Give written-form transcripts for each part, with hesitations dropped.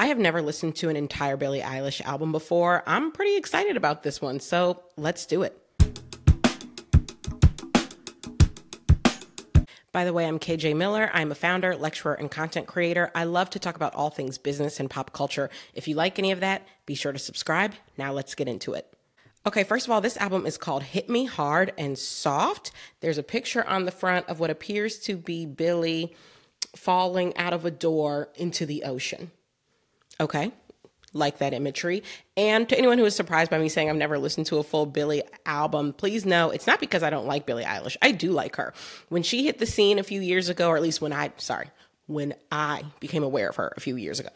have never listened to an entire Billie Eilish album before. I'm pretty excited about this one, so let's do it. By the way, I'm KJ Miller. I'm a founder, lecturer, and content creator. I love to talk about all things business and pop culture. If you like any of that, be sure to subscribe. Now let's get into it. Okay, first of all, this album is called Hit Me Hard and Soft. There's a picture on the front of what appears to be Billie falling out of a door into the ocean. Okay, like that imagery. And to anyone who is surprised by me saying I've never listened to a full Billie album, please know it's not because I don't like Billie Eilish. I do like her. When she hit the scene a few years ago, or at least when I became aware of her a few years ago,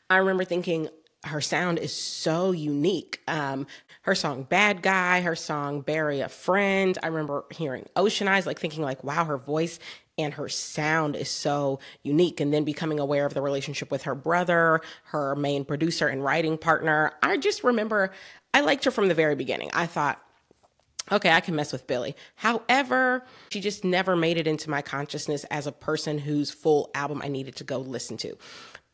I remember thinking her sound is so unique. Her song Bad Guy, her song Bury a Friend. I remember hearing Ocean Eyes, like thinking like, wow, her voice and her sound is so unique. And then becoming aware of the relationship with her brother, her main producer and writing partner. I just remember I liked her from the very beginning. I thought, okay, I can mess with Billie. However, she just never made it into my consciousness as a person whose full album I needed to go listen to.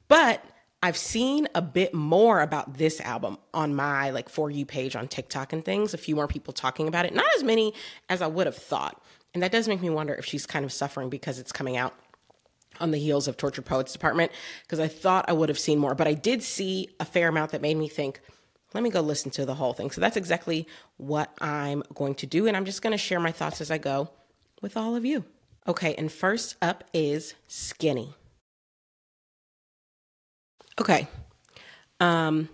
But I've seen a bit more about this album on my For You page on TikTok and things, a few more people talking about it, not as many as I would have thought. And that does make me wonder if she's kind of suffering because it's coming out on the heels of Tortured Poets Department, because I thought I would have seen more, but I did see a fair amount that made me think, let me go listen to the whole thing. So that's exactly what I'm going to do. And I'm just going to share my thoughts as I go with all of you. Okay. And first up is Skinny. Okay. I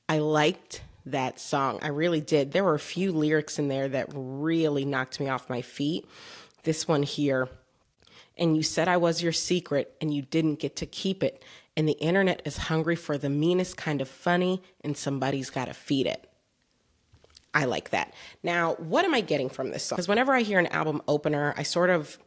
liked that song. I really did. There were a few lyrics in there that really knocked me off my feet. This one here. And you said I was your secret and you didn't get to keep it. And the internet is hungry for the meanest kind of funny and somebody's got to feed it. I like that. Now, what am I getting from this song? Because whenever I hear an album opener, I sort of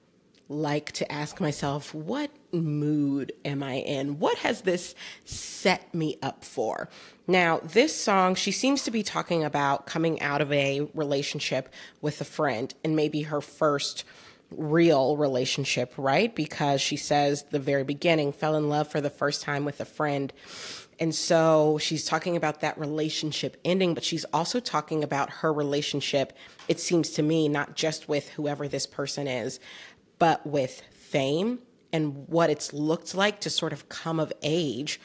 like to ask myself, what mood am I in? What has this set me up for? Now, this song, she seems to be talking about coming out of a relationship with a friend and maybe her first real relationship, right? Because she says the very beginning, fell in love for the first time with a friend. And so she's talking about that relationship ending, but she's also talking about her relationship, it seems to me, not just with whoever this person is, but with fame and what it's looked like to sort of come of age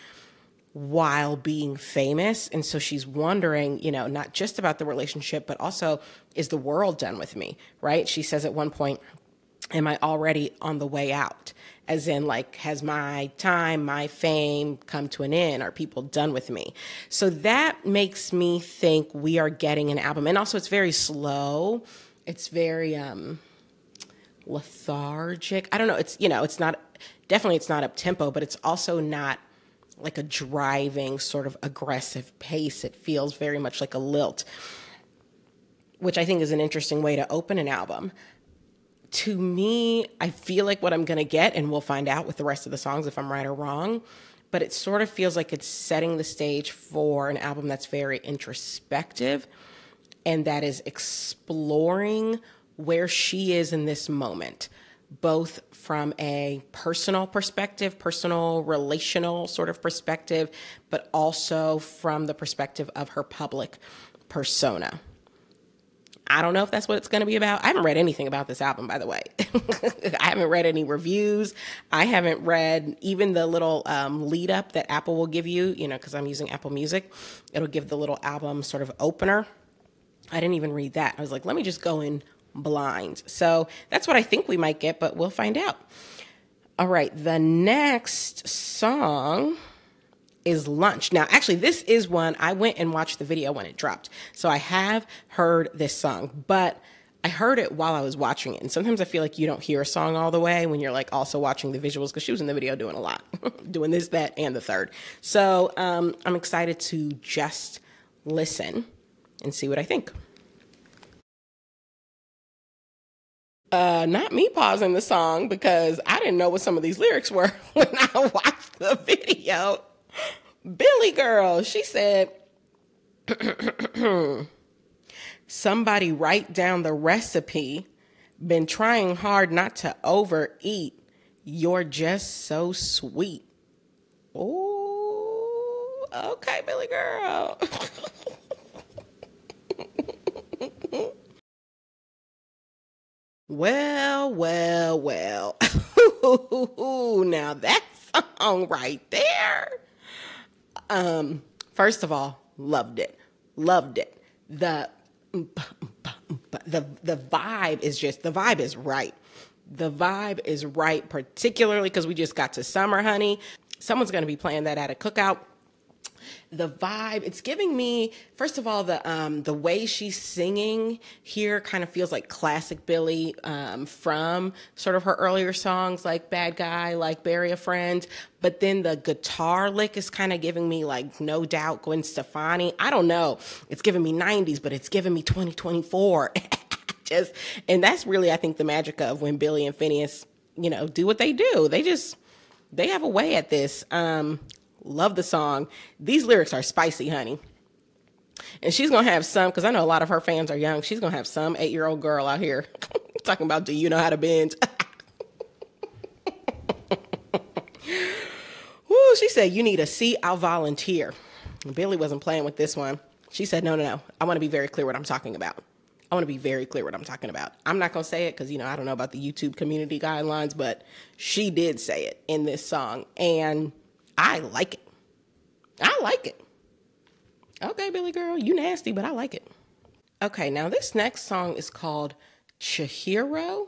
while being famous. And so she's wondering, not just about the relationship, but also, is the world done with me, right? She says at one point, am I already on the way out? As in, has my time, my fame come to an end? Are people done with me? So that makes me think we are getting an album. And also it's very slow. It's very, lethargic. I don't know. It's not up tempo, but it's also not like a driving sort of aggressive pace. It feels very much like a lilt, which I think is an interesting way to open an album. To me, I feel like what I'm going to get, and we'll find out with the rest of the songs if I'm right or wrong, but it sort of feels like it's setting the stage for an album that's very introspective and that is exploring where she is in this moment, both from a personal perspective, personal relational sort of perspective, but also from the perspective of her public persona. I don't know if that's what it's going to be about. I haven't read anything about this album, by the way. I haven't read any reviews. I haven't read even the little lead up that Apple will give you, because I'm using Apple Music. It'll give the little album sort of opener. I didn't even read that. I was like, let me just go in blind. So that's what I think we might get, but we'll find out. All right. The next song is Lunch. Now, actually, this is one I went and watched the video when it dropped. So I have heard this song, but I heard it while I was watching it. And sometimes I feel like you don't hear a song all the way when you're also watching the visuals, because she was in the video doing a lot, doing this, that, and the third. So I'm excited to just listen and see what I think. Not me pausing the song because I didn't know what some of these lyrics were when I watched the video. Billie girl, she said, somebody write down the recipe. Been trying hard not to overeat. You're just so sweet. Oh, Okay, Billy girl. Well, well, well. Now that song right there. First of all, loved it. Loved it. The vibe is just, the vibe is right. The vibe is right, particularly because we just got to summer, honey. Someone's going to be playing that at a cookout. The vibe, it's giving me, first of all, the way she's singing here kind of feels like classic Billie, from sort of her earlier songs like Bad Guy, like Bury a Friend. But then the guitar lick is kind of giving me like No Doubt, Gwen Stefani. I don't know. It's giving me 90s, but it's giving me 2024. And that's really, I think, the magic of when Billie and Phineas, do what they do. They have a way at this. Love the song. These lyrics are spicy, honey. And she's going to have some, because I know a lot of her fans are young, she's going to have some 8-year-old girl out here talking about, do you know how to bend? Woo, she said, you need a seat, I'll volunteer. Billie wasn't playing with this one. She said, no. I want to be very clear what I'm talking about. I'm not going to say it because, I don't know about the YouTube community guidelines, but she did say it in this song. And I like it. Okay, Billy girl, you nasty, but I like it. Okay, now this next song is called Chihiro,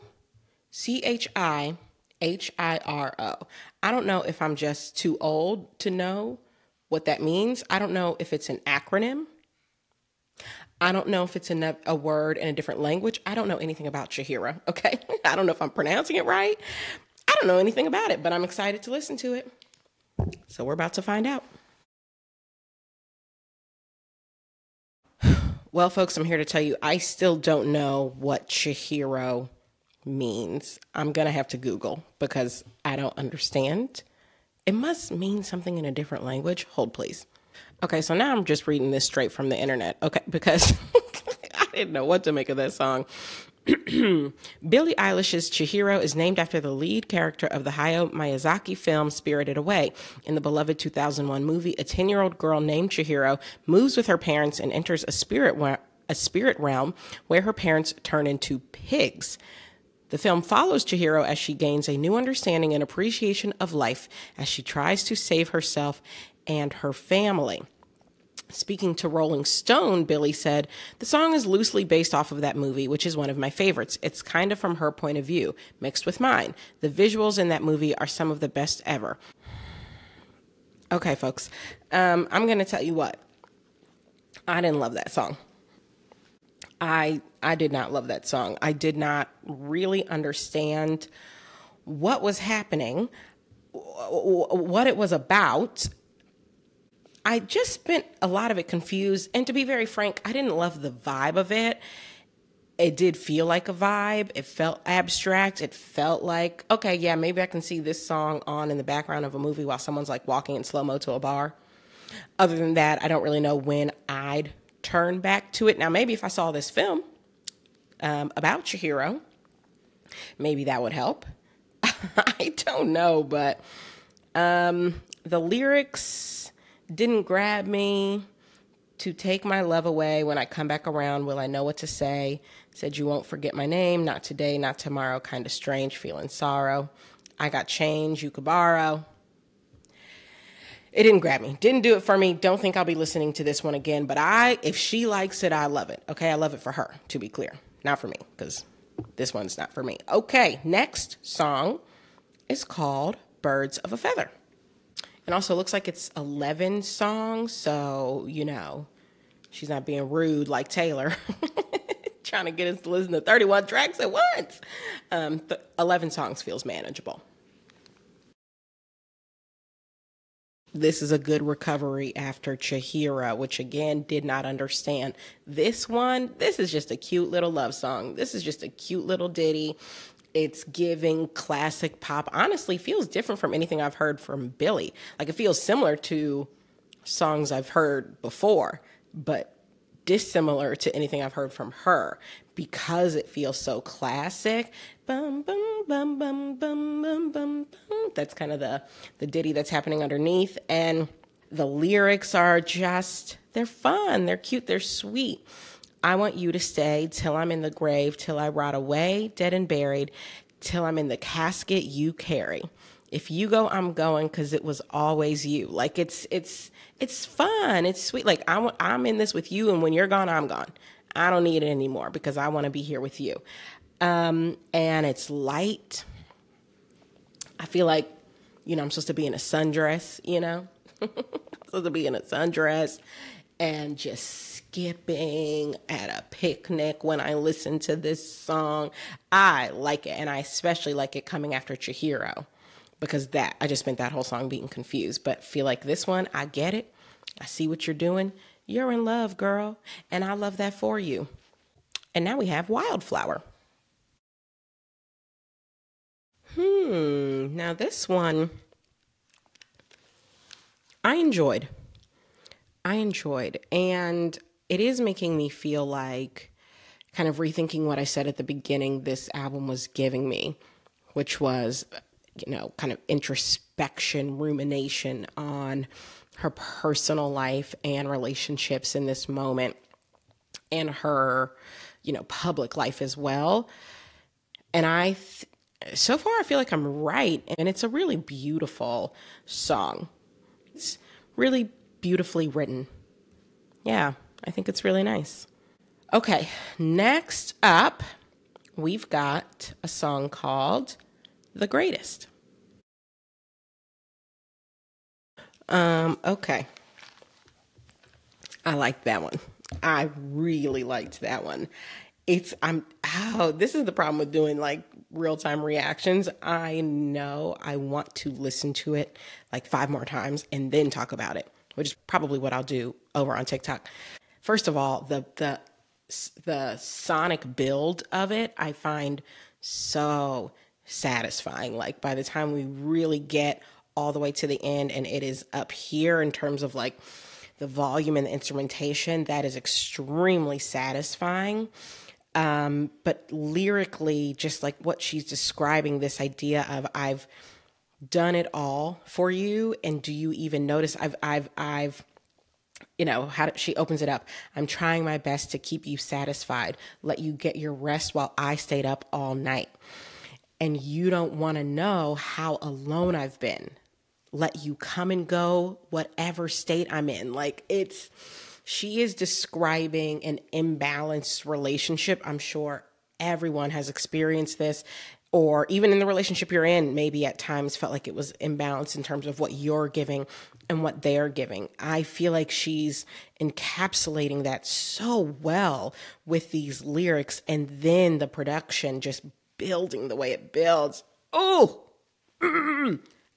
Chihiro. I don't know if I'm just too old to know what that means. I don't know if it's an acronym. I don't know if it's a word in a different language. I don't know anything about Chihiro, okay? I don't know if I'm pronouncing it right. I don't know anything about it, but I'm excited to listen to it. So we're about to find out. Well, folks, I'm here to tell you, I still don't know what Chihiro means. I'm going to have to Google because I don't understand. It must mean something in a different language. Hold, please. Okay, so now I'm just reading this straight from the internet, okay, because I didn't know what to make of that song. Billie Eilish's Chihiro is named after the lead character of the Hayao Miyazaki film Spirited Away. In the beloved 2001 movie, a 10-year-old girl named Chihiro moves with her parents and enters a spirit realm where her parents turn into pigs. The film follows Chihiro as she gains a new understanding and appreciation of life as she tries to save herself and her family. Speaking to Rolling Stone, Billie said, the song is loosely based off of that movie, which is one of my favorites. It's kind of from her point of view, mixed with mine. The visuals in that movie are some of the best ever. Okay, folks, I'm going to tell you what. I didn't love that song. I did not love that song. I did not really understand what was happening, what it was about. I just spent a lot of it confused. And to be very frank, I didn't love the vibe of it. It did feel like a vibe. It felt abstract. It felt like, okay, yeah, maybe I can see this song on in the background of a movie while someone's like walking in slow-mo to a bar. Other than that, I don't really know when I'd turn back to it. Now, maybe if I saw this film about Chihiro, maybe that would help. I don't know, but the lyrics didn't grab me. To take my love away, when I come back around, will I know what to say? Said you won't forget my name, not today, not tomorrow, kind of strange, feeling sorrow. I got change you could borrow. It didn't grab me, didn't do it for me. Don't think I'll be listening to this one again, but if she likes it, I love it. Okay, I love it for her, to be clear, not for me, because this one's not for me. Okay, next song is called Birds of a Feather. And also looks like it's 11 songs, so, she's not being rude like Taylor, trying to get us to listen to 31 tracks at once. 11 songs feels manageable. This is a good recovery after Chihiro, which again, did not understand. This is just a cute little love song. This is just a cute little ditty. It's giving classic pop. Honestly, feels different from anything I've heard from Billie. Like, it feels similar to songs I've heard before, but dissimilar to anything I've heard from her because it feels so classic. Bum, bum, bum, bum, bum, bum, bum, bum. That's kind of the ditty that's happening underneath. And The lyrics are just, they're fun, they're cute, they're sweet. I want you to stay till I'm in the grave, till I rot away, dead and buried, till I'm in the casket you carry. If you go, I'm going, because it was always you. Like, it's fun, it's sweet. Like, I'm in this with you, and when you're gone, I'm gone. I don't need it anymore because I want to be here with you. And it's light. I feel like, I'm supposed to be in a sundress, I'm supposed to be in a sundress and just skipping at a picnic when I listen to this song. I like it, and I especially like it coming after Chihiro, because I just spent that whole song being confused. But feel like this one, I get it. I see what you're doing. You're in love, girl, and I love that for you. And now we have Wildflower. Now this one, I enjoyed. And it is making me feel like, kind of rethinking what I said at the beginning this album was giving me, which was, kind of introspection, rumination on her personal life and relationships in this moment, and her, public life as well. And so far I feel like I'm right, and it's a really beautiful song. It's really beautifully written. Yeah, I think it's really nice. Okay, next up, we've got a song called The Greatest. Okay. I like that one. I really liked that one. This is the problem with doing like real-time reactions. I know I want to listen to it like 5 more times and then talk about it, which is probably what I'll do over on TikTok. First of all, the sonic build of it, I find so satisfying. Like, by the time we really get all the way to the end and it is up here in terms of like the volume and the instrumentation, that is extremely satisfying. But lyrically, just like what she's describing, this idea of, I've done it all for you, and do you even notice? She opens it up. I'm trying my best to keep you satisfied, let you get your rest while I stayed up all night. And you don't want to know how alone I've been. Let you come and go, whatever state I'm in. Like, she is describing an imbalanced relationship. I'm sure everyone has experienced this, or even in the relationship you're in, maybe at times felt like it was imbalanced in terms of what you're giving and what they're giving. I feel like she's encapsulating that so well with these lyrics, and then the production just building the way it builds. Oh,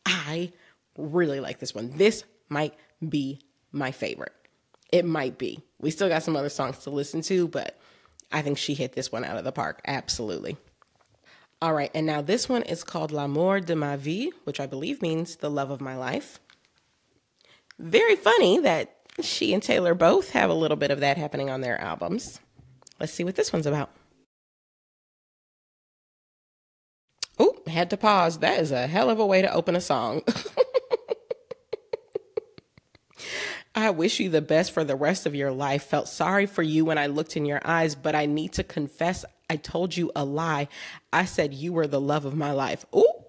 I really like this one. This might be my favorite. It might be. We still got some other songs to listen to, but I think she hit this one out of the park. Absolutely. All right. And now this one is called L'amour de ma vie, which I believe means the love of my life. Very funny that she and Taylor both have a little bit of that happening on their albums. Let's see what this one's about. Oh, had to pause. That is a hell of a way to open a song. I wish you the best for the rest of your life. Felt sorry for you when I looked in your eyes, but I need to confess I told you a lie. I said you were the love of my life. Ooh.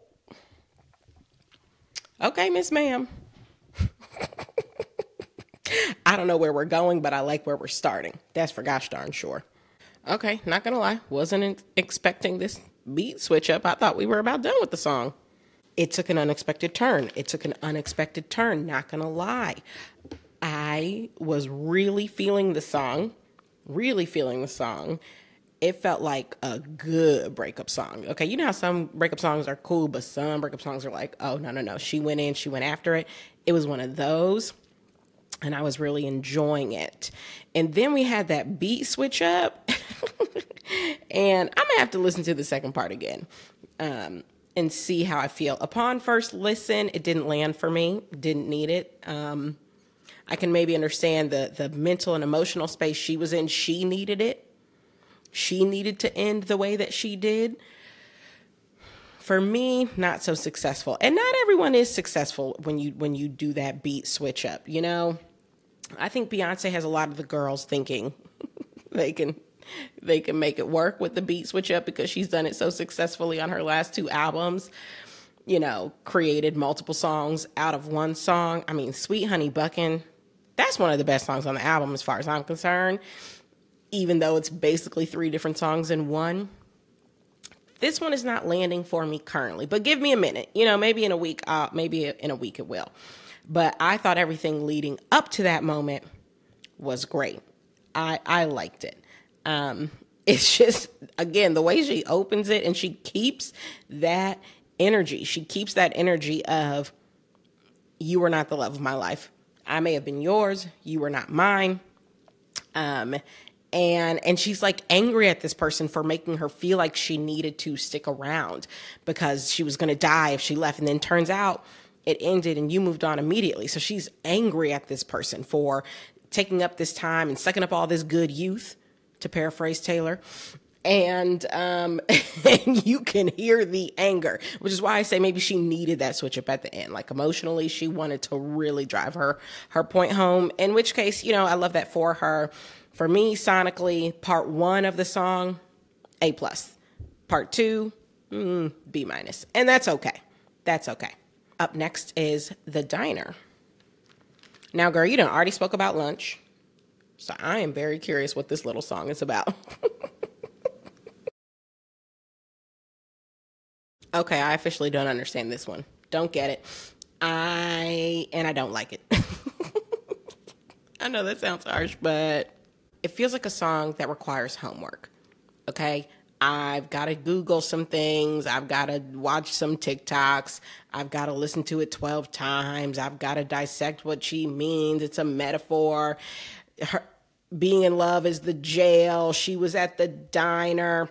Okay, Miss Ma'am. I don't know where we're going, but I like where we're starting. That's for gosh darn sure. Okay, not gonna lie. Wasn't expecting this beat switch up. I thought we were about done with the song. It took an unexpected turn. Not gonna lie. I was really feeling the song. It felt like a good breakup song. Okay, you know how some breakup songs are cool, but some breakup songs are like, oh, no. She went after it. It was one of those, and I was really enjoying it. And then we had that beat switch up, and I'm going to have to listen to the second part again and see how I feel. Upon first listen, it didn't land for me, didn't need it. I can maybe understand the mental and emotional space she was in. She needed it. She needed to end the way that she did. For me, not so successful. And not everyone is successful when you do that beat switch up, you know? I think Beyonce has a lot of the girls thinking they can make it work with the beat switch up because she's done it so successfully on her last 2 albums. You know, created multiple songs out of one song. I mean, Sweet Honey Buckin', that's one of the best songs on the album as far as I'm concerned, even though it's basically 3 different songs in one. This one is not landing for me currently, but give me a minute. You know, maybe in a week it will. But I thought everything leading up to that moment was great. I liked it. It's just, again, the way she opens it and she keeps that energy. She keeps that energy of, you were not the love of my life. I may have been yours. You were not mine. And she's like angry at this person for making her feel like she needed to stick around because she was going to die if she left. And then turns out it ended and you moved on immediately. So she's angry at this person for taking up this time and sucking up all this good youth, to paraphrase Taylor. And and you can hear the anger, which is why I say maybe she needed that switch up at the end. Like emotionally, she wanted to really drive her point home, in which case, you know, I love that for her. For me, sonically, part 1 of the song, A+. Part 2, B-. And that's okay. That's okay. Up next is The Diner. Now, girl, you done already spoke about lunch. So I am very curious what this little song is about. Okay, I officially don't understand this one. Don't get it. I don't like it. I know that sounds harsh, but it feels like a song that requires homework. Okay? I've got to Google some things. I've got to watch some TikToks. I've got to listen to it 12 times. I've got to dissect what she means. It's a metaphor. Her being in love is the jail. She was at the diner.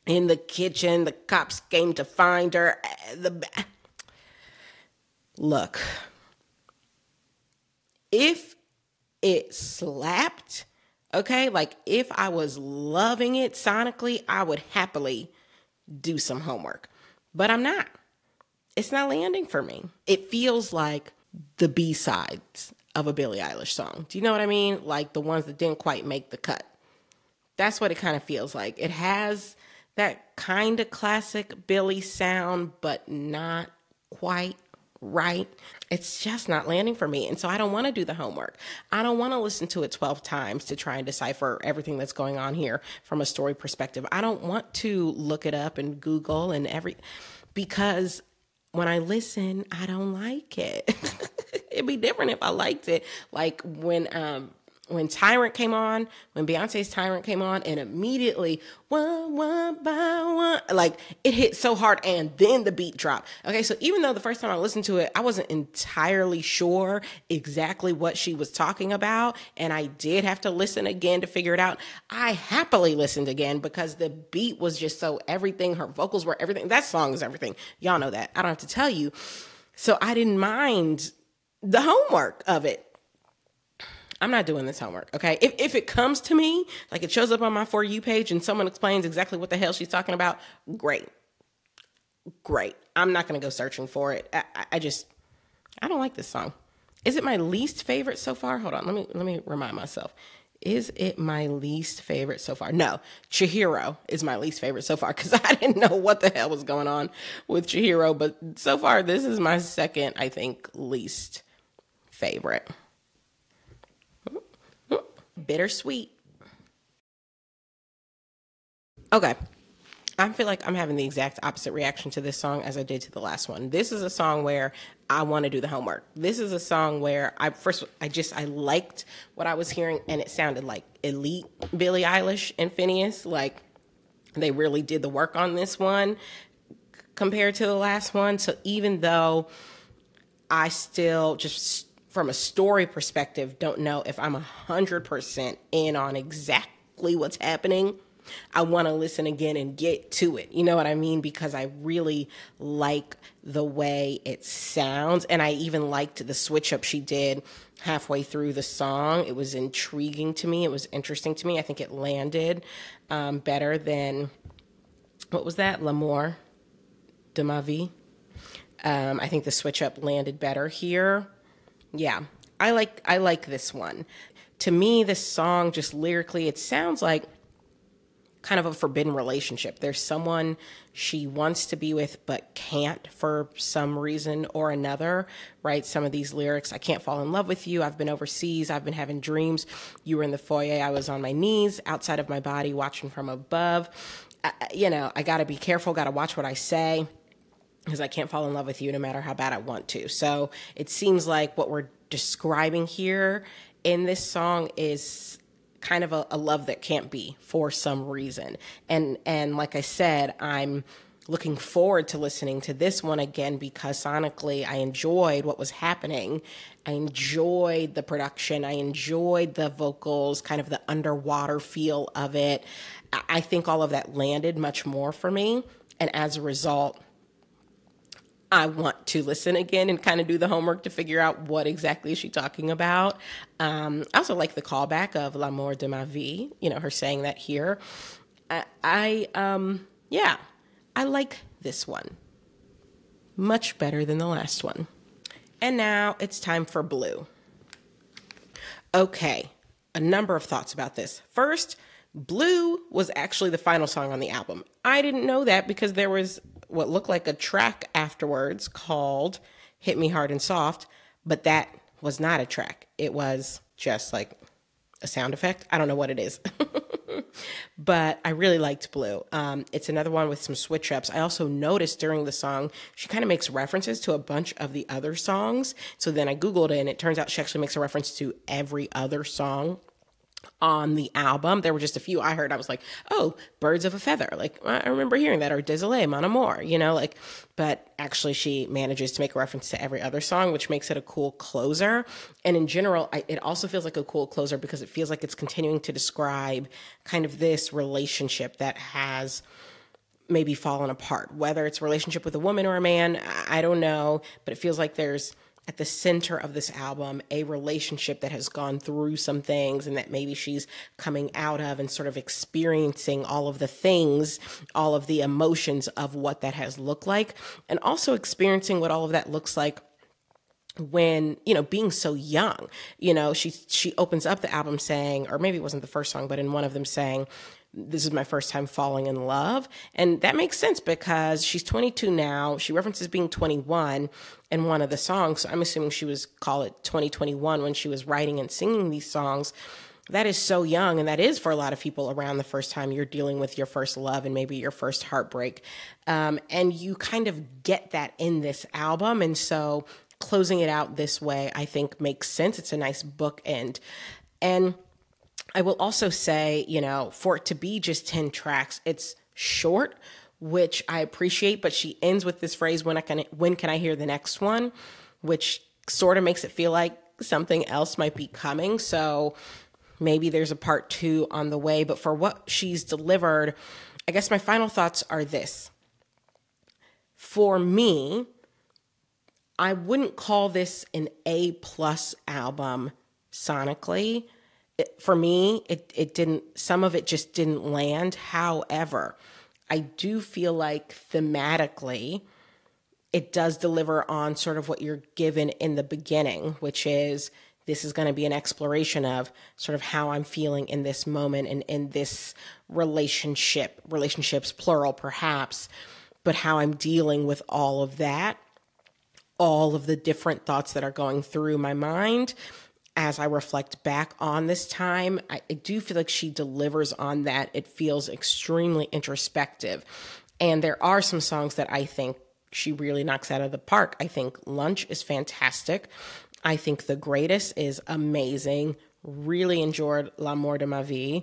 In the kitchen, the cops came to find her. Look, if it slapped, okay, like if I was loving it sonically, I would happily do some homework. But I'm not. It's not landing for me. It feels like the B-sides of a Billie Eilish song. Do you know what I mean? Like the ones that didn't quite make the cut. That's what it kind of feels like. It has that kind of classic Billie sound, but not quite right. It's just not landing for me. And so I don't want to do the homework. I don't want to listen to it 12 times to try and decipher everything that's going on here from a story perspective. I don't want to look it up and Google because when I listen, I don't like it. It'd be different if I liked it. Like when Tyrant came on, when Beyonce's Tyrant came on, and immediately, one by one, like it hit so hard and then the beat dropped. Okay, so even though the first time I listened to it, I wasn't entirely sure exactly what she was talking about, and I did have to listen again to figure it out, I happily listened again because the beat was just so everything, her vocals were everything. That song is everything. Y'all know that. I don't have to tell you. So I didn't mind the homework of it. I'm not doing this homework, okay? If it comes to me, like it shows up on my For You page and someone explains exactly what the hell she's talking about, great. I'm not going to go searching for it. I don't like this song. Is it my least favorite so far? Hold on, let me remind myself. Is it my least favorite so far? No, Chihiro is my least favorite so far because I didn't know what the hell was going on with Chihiro, but so far this is my second, I think, least favorite. Bittersuite. Okay. I feel like I'm having the exact opposite reaction to this song as I did to the last one. This is a song where I want to do the homework. This is a song where I liked what I was hearing and it sounded like elite Billie Eilish and Phineas. Like they really did the work on this one compared to the last one. So even though I still just from a story perspective, don't know if I'm 100% in on exactly what's happening, I want to listen again and get to it. You know what I mean? Because I really like the way it sounds. And I even liked the switch up she did halfway through the song. It was intriguing to me. It was interesting to me. I think it landed better than, what was that? L'amour. de Ma Vie. I think the switch up landed better here. Yeah, I like this one. To me, this song just lyrically, it sounds like kind of a forbidden relationship. There's someone she wants to be with but can't for some reason or another, right? Some of these lyrics, I can't fall in love with you. I've been overseas. I've been having dreams. You were in the foyer. I was on my knees outside of my body watching from above. I got to be careful, got to watch what I say because I can't fall in love with you no matter how bad I want to. So it seems like what we're describing here in this song is kind of a love that can't be for some reason. And like I said, I'm looking forward to listening to this one again because sonically I enjoyed what was happening. I enjoyed the production. I enjoyed the vocals, kind of the underwater feel of it. I think all of that landed much more for me. And as a result, I want to listen again and kind of do the homework to figure out what exactly is she talking about. I also like the callback of L'amour de ma vie, her saying that here. I like this one much better than the last one. And now it's time for Blue. Okay, a number of thoughts about this. First, Blue was actually the final song on the album. I didn't know that because there was what looked like a track afterwards called Hit Me Hard and Soft, but that was not a track. It was just like a sound effect. I don't know what it is. But I really liked Blue. It's another one with some switch ups. I also noticed during the song, she kind of makes references to a bunch of the other songs. So then I Googled it and it turns out she actually makes a reference to every other song on the album. There were just a few I heard. I was like, oh, Birds of a Feather. Like, I remember hearing that. Or Désolé, Mon Amour, but actually she manages to make a reference to every other song, which makes it a cool closer. And in general, it also feels like a cool closer because it feels like it's continuing to describe kind of this relationship that has maybe fallen apart, whether it's a relationship with a woman or a man, I don't know, but it feels like there's at the center of this album, a relationship that has gone through some things and that maybe she's coming out of and sort of experiencing all of the things, all of the emotions of what that has looked like, and also experiencing what all of that looks like when, being so young. She opens up the album saying, or maybe it wasn't the first song, but in one of them saying, this is my first time falling in love. And that makes sense because she's 22 now. She references being 21 in one of the songs. So I'm assuming she was, call it 2021 when she was writing and singing these songs. That is so young. And that is for a lot of people around the first time you're dealing with your first love and maybe your first heartbreak. And you kind of get that in this album. And so closing it out this way, I think makes sense. It's a nice bookend. And I will also say, for it to be just 10 tracks, it's short, which I appreciate, but she ends with this phrase, when can I hear the next one, which sort of makes it feel like something else might be coming. So maybe there's a part 2 on the way, but for what she's delivered, I guess my final thoughts are this. For me, I wouldn't call this an A+ album sonically. For me, it didn't, some of it just didn't land. However, I do feel like thematically, it does deliver on sort of what you're given in the beginning, which is this is going to be an exploration of sort of how I'm feeling in this moment and in this relationships, plural perhaps, but how I'm dealing with all of that, all of the different thoughts that are going through my mind. As I reflect back on this time, I do feel like she delivers on that. It feels extremely introspective. And there are some songs that I think she really knocks out of the park. I think Lunch is fantastic. I think The Greatest is amazing. Really enjoyed L'amour de ma vie.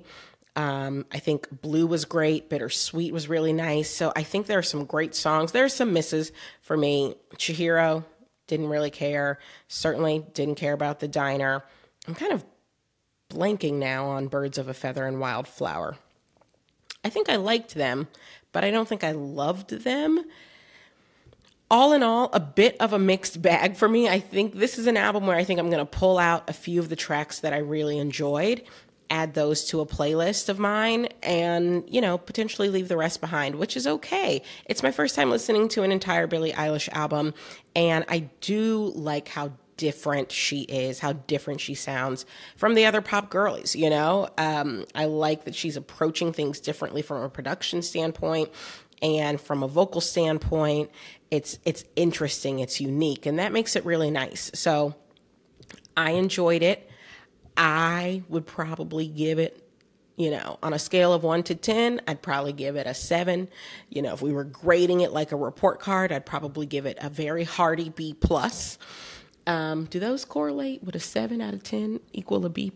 I think Blue was great. Bittersuite was really nice. So I think there are some great songs. There are some misses for me. Chihiro, didn't really care. Certainly didn't care about The Diner. I'm kind of blanking now on Birds of a Feather and Wildflower. I think I liked them, but I don't think I loved them. All in all, a bit of a mixed bag for me. I think this is an album where I think I'm going to pull out a few of the tracks that I really enjoyed add those to a playlist of mine and, you know, potentially leave the rest behind, which is okay. It's my first time listening to an entire Billie Eilish album, and I do like how different she is, how different she sounds from the other pop girlies, you know? I like that she's approaching things differently from a production standpoint and from a vocal standpoint. It's interesting, it's unique, and that makes it really nice. So I enjoyed it. I would probably give it, you know, on a scale of 1 to 10, I'd probably give it a 7. You know, if we were grading it like a report card, I'd probably give it a very hearty B+. Do those correlate? Would a 7 out of 10 equal a B+?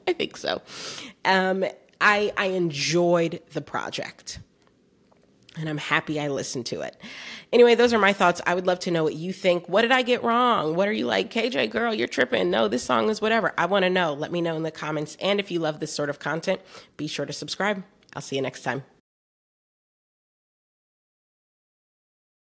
I think so. I enjoyed the project, and I'm happy I listened to it. Anyway, those are my thoughts. I would love to know what you think. What did I get wrong? What are you like, KJ, girl, you're tripping. No, this song is whatever. I want to know. Let me know in the comments. And if you love this sort of content, be sure to subscribe. I'll see you next time.